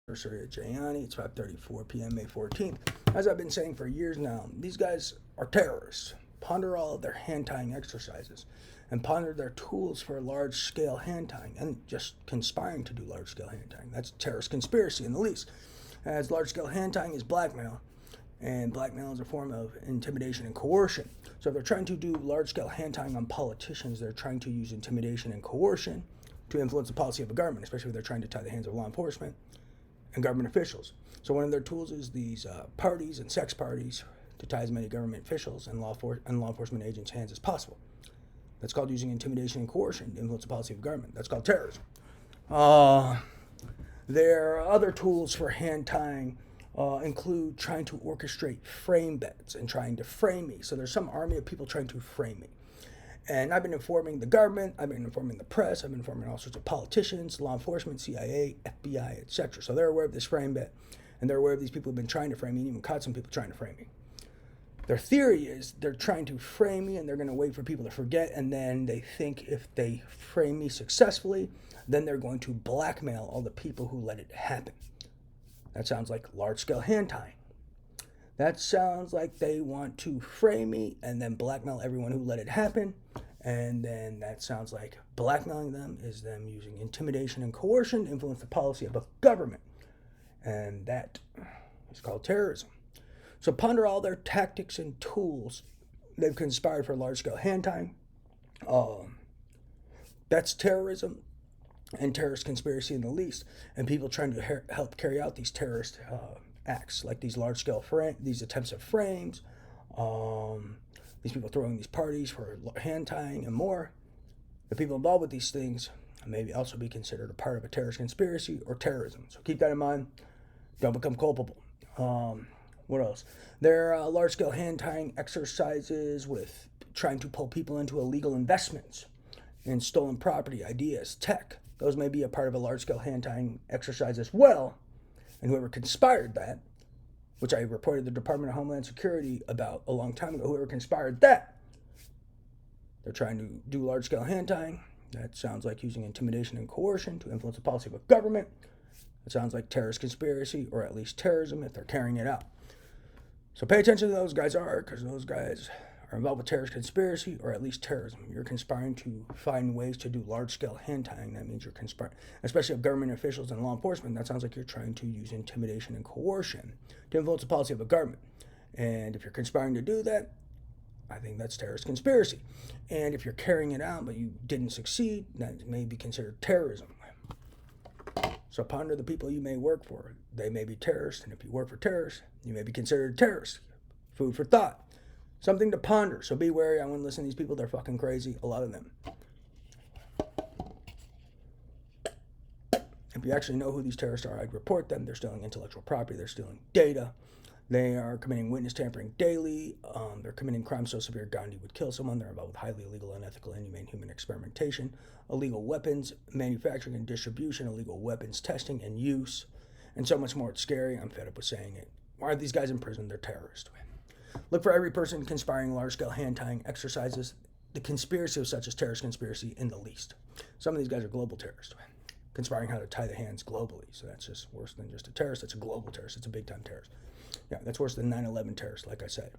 Anniversary of Gianni. It's 5:34 p.m. May 14th. As I've been saying for years now, these guys are terrorists. Ponder all of their hand-tying exercises and ponder their tools for large-scale hand-tying and just conspiring to do large-scale hand-tying. That's terrorist conspiracy in the least. As large-scale hand-tying is blackmail, and blackmail is a form of intimidation and coercion. So if they're trying to do large-scale hand-tying on politicians, they're trying to use intimidation and coercion to influence the policy of a government, especially if they're trying to tie the hands of law enforcement and government officials. So one of their tools is these parties and sex parties to tie as many government officials and law enforcement agents' hands as possible. That's called using intimidation and coercion to influence the policy of government. That's called terrorism. Their other tools for hand tying include trying to orchestrate frame bets and trying to frame me. So there's some army of people trying to frame me. And I've been informing the government, I've been informing the press, I've been informing all sorts of politicians, law enforcement, CIA, FBI, etc. So they're aware of this frame bet, and they're aware of these people who've been trying to frame me, and even caught some people trying to frame me. Their theory is they're trying to frame me, and they're going to wait for people to forget, and then they think if they frame me successfully, then they're going to blackmail all the people who let it happen. That sounds like large-scale hand tying. That sounds like they want to frame me and then blackmail everyone who let it happen. And then that sounds like blackmailing them is them using intimidation and coercion to influence the policy of a government. And that is called terrorism. So ponder all their tactics and tools. They've conspired for large-scale hand tying. That's terrorism and terrorist conspiracy in the least. And people trying to help carry out these terrorist acts, like these large-scale these attempts of frames, these people throwing these parties for hand tying and more. The people involved with these things may also be considered a part of a terrorist conspiracy or terrorism. So keep that in mind. Don't become culpable. What else? There are large-scale hand tying exercises with trying to pull people into illegal investments in stolen property, ideas, tech. Those may be a part of a large-scale hand tying exercise as well. And whoever conspired that, which I reported the Department of Homeland Security about a long time ago, whoever conspired that, they're trying to do large-scale hand tying. That sounds like using intimidation and coercion to influence the policy of a government. It sounds like terrorist conspiracy, or at least terrorism if they're carrying it out. So pay attention to those guys because those guys are involved with terrorist conspiracy, or at least terrorism. You're conspiring to find ways to do large-scale hand tying. That means you're conspiring, especially of government officials and law enforcement. That sounds like you're trying to use intimidation and coercion to influence the policy of a government. And if you're conspiring to do that, I think that's terrorist conspiracy. And if you're carrying it out but you didn't succeed, that may be considered terrorism. So ponder the people you may work for. They may be terrorists, and if you work for terrorists, you may be considered a terrorist. Food for thought. Something to ponder. So be wary. I wouldn't listen to these people. They're fucking crazy. A lot of them. If you actually know who these terrorists are, I'd report them. They're stealing intellectual property. They're stealing data. They are committing witness tampering daily. They're committing crimes so severe Gandhi would kill someone. They're involved with highly illegal, unethical, inhumane human experimentation, illegal weapons manufacturing and distribution, illegal weapons testing and use, and so much more. It's scary. I'm fed up with saying it. Why are these guys in prison? They're terrorists. Look for every person conspiring large-scale hand-tying exercises. The conspiracy of such as terrorist conspiracy in the least. Some of these guys are global terrorists, conspiring how to tie the hands globally. So that's just worse than just a terrorist. That's a global terrorist. It's a big-time terrorist. Yeah, that's worse than 9/11 terrorists, like I said.